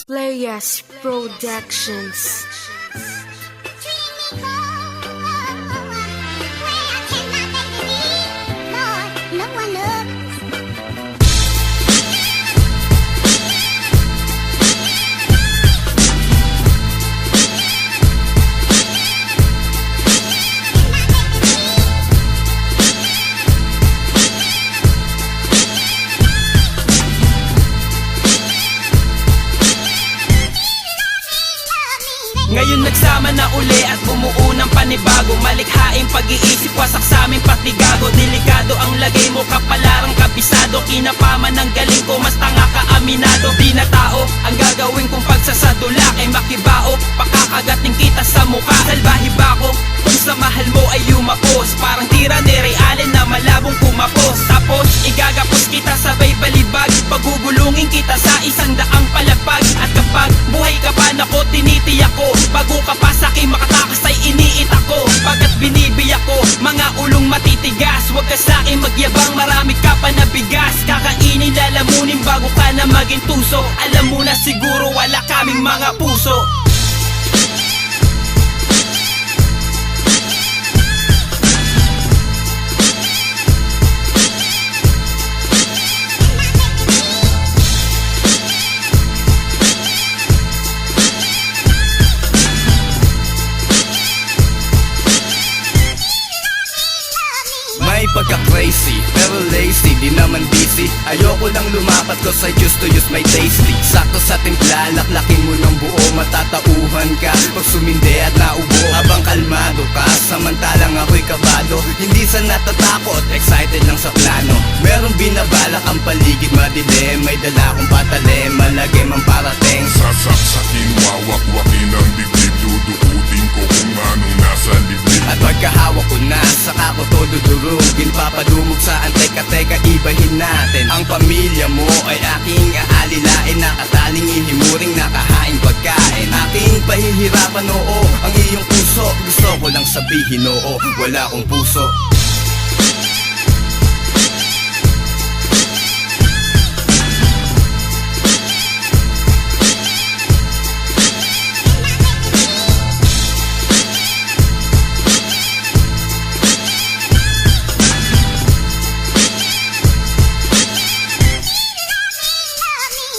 Playas Productions. Ngayon nagsama na uli at bumuo ng panibago. Malikhaing pag-iisip, wasak sa aming patigago. Delikado ang lagay mo, kapalarang kabisado. Kinapaman ng galing ko, mas tanga ka aminado. Di na tao ang gagawin kong pagsasadula kay makibao. Pakakagating kita sa mukha, salbahe ba ko? Kung sa mahal mo ay umapos, parang tira ni Ray Allen na malabong kumapos. Tapos igagapos kita sabay balibag, pagugulungin kita sa isang daang palapag. At kapag buhay ka pa, nako tinitiyak ko, bago ka pa sa'kin makatakas ay iniit ako. Pagkat binibiyak ko, mga ulong matitigas. Huwag ka sa'kin magyabang, marami ka pa na bigas. Kakainin, lalamunin bago ka na maging tuso. Alam mo na siguro wala kaming mga puso. Pagka-crazy, pero lazy, di naman busy. Ayoko lang lumapat cause I used to use my tasty. Sakto sa timpla, laklakin mo ng buo. Matatauhan ka pag sumindi at naubo. Habang kalmado ka, samantalang ako'y kabado. Hindi sa natatakot, excited lang sa plano. Merong binabalak ang paligid madilim. May dala kong patalim, malagim ang parating. Sasaksakin, wawak-wakin ang dibdib. Dudukutin ko kung anong nasa liblib. At pagkahawak ko na, saka ko to dudurugin. Papadumog sa anteka-teka, ibahin natin. Ang pamilya mo ay aking aalilain. Nakataling ihimuring, nakahain pagkain. Aking pahihirapan, oo, ang iyong puso. Gusto ko lang sabihin, oo, wala akong puso.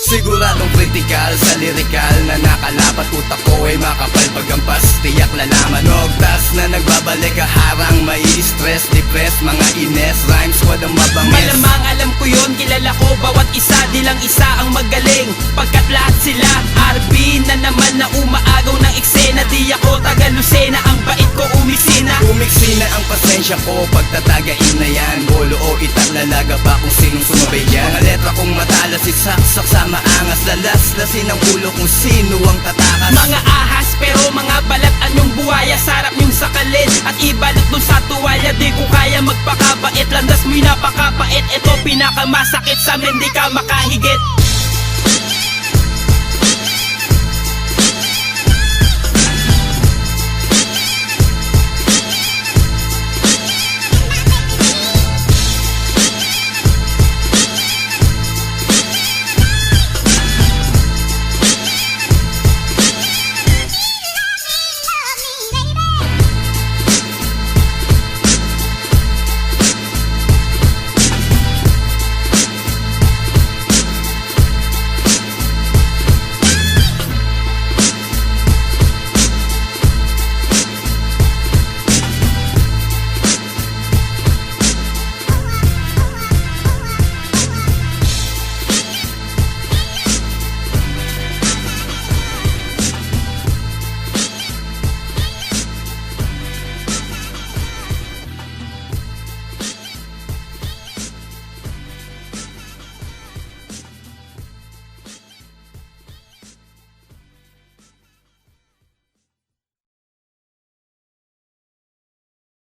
Siguradong critical sa lirikal na nakalapat. Utak ko ay makapal pagampas, tiyak lalaman. Nogtas na nagbabalik, harang may stress, depress, mga ines, rhymes, wadang mabangis. Malamang alam ko yun, kilala ko bawat isa. Di lang isa ang magaling, pagkat lahat sila RB na naman na umaagaw ng eksena. Di ako taga Lucena, ang bait ko umisina. Umiksi na ang pasensya ko, pagtatagain na yan. Bolo o itak, lalaga pa kung sinong sumabay dyan. Mga letra kong matalas, isaksak sa maangas. Lalas-lasin ang ulo kung sino ang tatakas. Mga ahas pero mga balat anyong buhaya. Sarap nyong sakalin at ibalot dun sa tuwalya. Di ko kaya magpakabait, landas mo'y napakapait. Ito pinakamasakit sa amin, di ka makahigit.